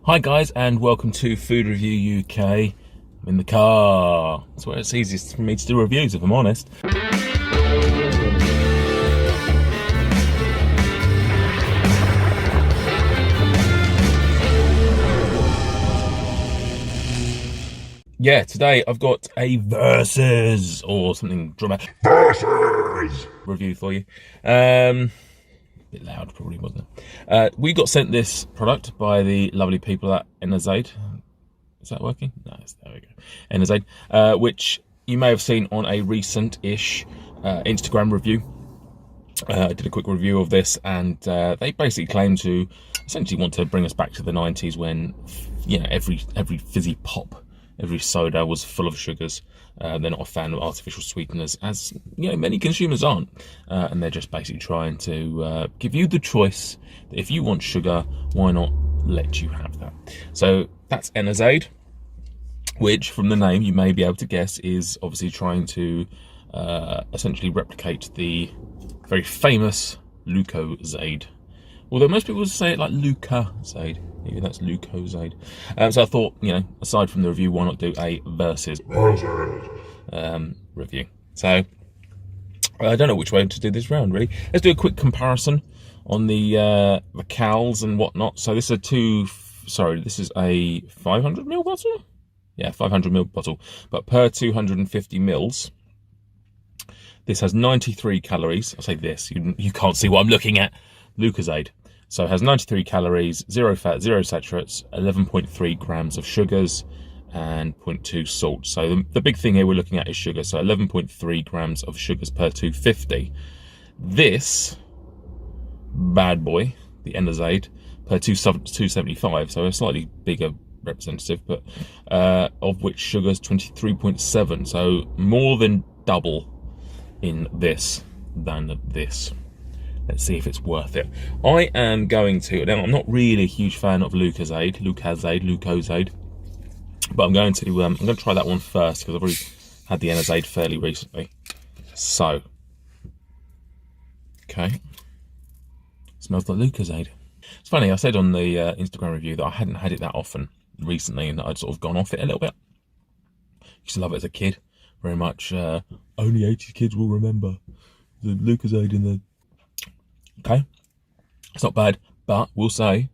Hi guys, and welcome to Food Review UK. I'm in the car. That's where it's easiest for me to do reviews, if I'm honest. Yeah, today I've got a versus or something dramatic versus review for you. Bit loud, probably, wasn't it? We got sent this product by the lovely people at Enerzaid. Is that working? No, there we go. Enerzaid, which you may have seen on a recent-ish Instagram review. I did a quick review of this, and they basically claim to essentially want to bring us back to the 90s when, you know, every fizzy pop, every soda was full of sugars. They're not a fan of artificial sweeteners, as you know, many consumers aren't, and they're just basically trying to give you the choice that if you want sugar, why not let you have that. So that's Enerzaid, which from the name you may be able to guess is obviously trying to essentially replicate the very famous Lucozade. Although most people say it like Lucozade, maybe that's Lucozade. So I thought, you know, aside from the review, why not do a versus review? So I don't know which way to do this round, really. Let's do a quick comparison on the cals and whatnot. So this is this is a 500ml bottle. Yeah, 500ml bottle, but per 250 mils. This has 93 calories. I say this, you can't see what I'm looking at. Lucozade. So it has 93 calories, 0 fat, 0 saturates, 11.3 grams of sugars, and 0.2 salt. So the big thing here we're looking at is sugar. So 11.3 grams of sugars per 250. This bad boy, the Enerzaid, per 275. So a slightly bigger representative, but of which sugar's 23.7. So more than double in this than this. Let's see if it's worth it. I am going to, now I'm not really a huge fan of Lucozade, but I'm going to try that one first because I've already had the Enerzaid fairly recently. So, okay, smells like Lucozade. It's funny, I said on the Instagram review that I hadn't had it that often recently and that I'd sort of gone off it a little bit. Used to love it as a kid, very much. Only 80s kids will remember the Lucozade in the. Okay, it's not bad, but we'll say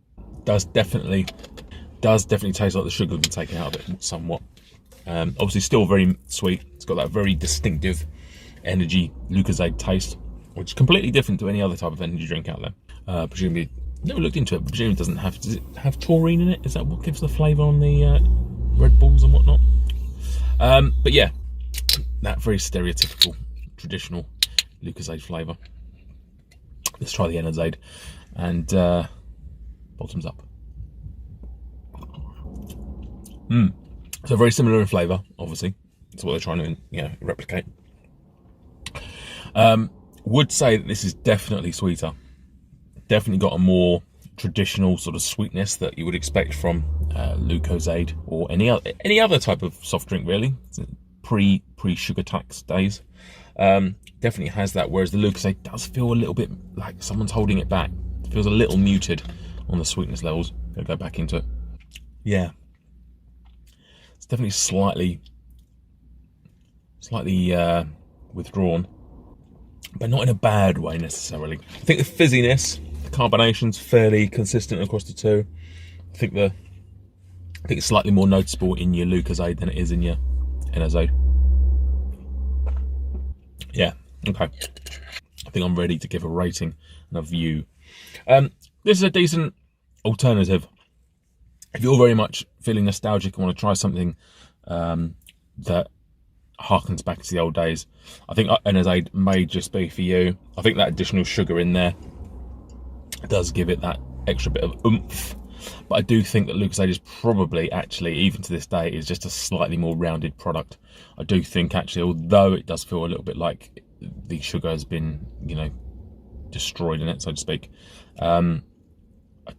does definitely taste like the sugar's been taken out of it somewhat. Obviously still very sweet. It's got that very distinctive energy Lucozade taste, which is completely different to any other type of energy drink out there. Presumably, never looked into it, but presumably does it have taurine in it? Is that what gives the flavour on the Red Bulls and whatnot? But yeah, that very stereotypical, traditional Lucozade flavour. Let's try the Enerzaid, and bottoms up. So very similar in flavour, obviously. That's what they're trying to, replicate. Would say that this is definitely sweeter. Definitely got a more traditional sort of sweetness that you would expect from Lucozade or any other type of soft drink, really. Pre-sugar tax days. Definitely has that, whereas the Lucozade does feel a little bit like someone's holding it back. It feels a little muted on the sweetness levels. Gonna go back into it. Yeah, it's definitely slightly withdrawn, but not in a bad way necessarily. I think the fizziness, the carbonation's fairly consistent across the two. I think it's slightly more noticeable in your Lucozade than it is in your Enerzaid. Yeah, okay. I think I'm ready to give a rating and a view. This is a decent alternative. If you're very much feeling nostalgic and want to try something that harkens back to the old days, I think Enerzaid may just be for you. I think that additional sugar in there does give it that extra bit of oomph. But I do think that Lucozade is probably actually, even to this day, is just a slightly more rounded product. I do think actually, although it does feel a little bit like the sugar has been, destroyed in it, so to speak, I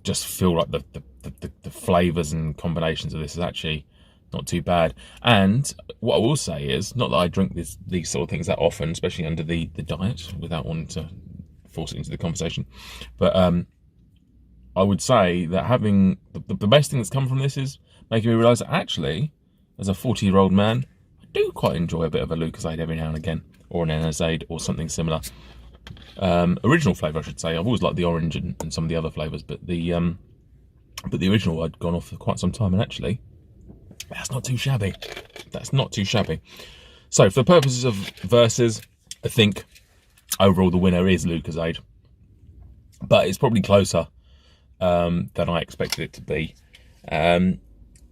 just feel like the flavours and combinations of this is actually not too bad. And what I will say is, not that I drink these sort of things that often, especially under the diet, without wanting to force it into the conversation, but I would say that having the best thing that's come from this is making me realise that actually, as a 40-year-old man, I do quite enjoy a bit of a Lucozade every now and again, or an Enerzaid, or something similar. Original flavour, I should say. I've always liked the orange and some of the other flavours, but the original I'd gone off for quite some time, and actually, that's not too shabby. That's not too shabby. So, for the purposes of versus, I think overall the winner is Lucozade, but it's probably closer than I expected it to be. And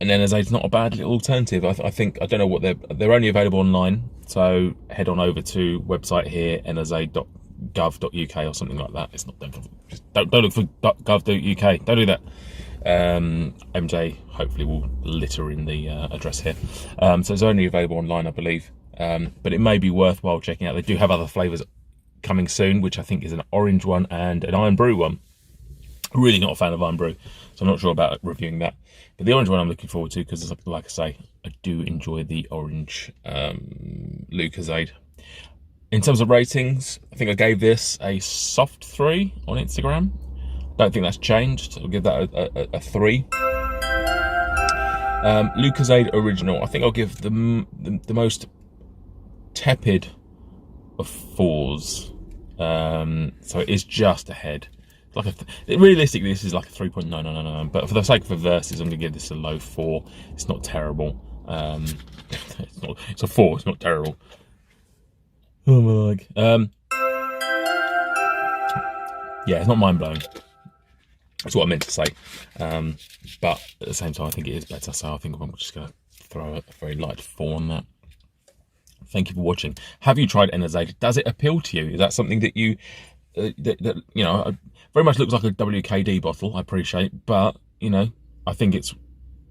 Enerzaid's not a bad little alternative. I think I don't know what they're only available online, so head on over to website here, enerzaid.gov.uk or something like that. It's not, don't look for gov.uk. Don't do that. MJ hopefully will litter in the address here. So it's only available online, I believe. But it may be worthwhile checking out. They do have other flavours coming soon, which I think is an orange one and an Iron Brew one. Really not a fan of Iron Brew, so I'm not sure about reviewing that. But the orange one I'm looking forward to, because like I say, I do enjoy the orange Lucozade. In terms of ratings, I think I gave this a soft 3 on Instagram. Don't think that's changed. I'll give that a 3. Lucozade Original, I think I'll give the most tepid of 4s. So it is just ahead. Like realistically, this is like a 3.9999. But for the sake of the verses, I'm gonna give this a low 4. It's not terrible. It's a 4. It's not terrible. Oh my god. Yeah, it's not mind blowing. That's what I meant to say. But at the same time, I think it is better. So I think I'm just gonna throw a very light 4 on that. Thank you for watching. Have you tried Enerzaid? Does it appeal to you? Is that something that you that you know, very much looks like a WKD bottle, I appreciate, but you know, I think it's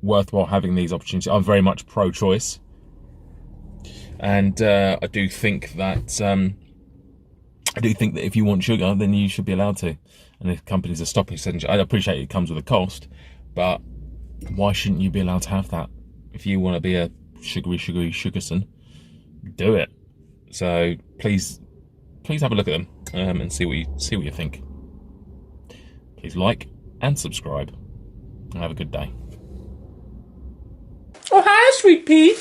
worthwhile having these opportunities. I'm very much pro-choice, and I do think that if you want sugar, then you should be allowed to. And if companies are stopping sending, I appreciate it comes with a cost, but why shouldn't you be allowed to have that? If you want to be a sugary sugarson, do it. So please have a look at them and see what you think. Please like and subscribe. And have a good day. Oh, hi, sweet pea.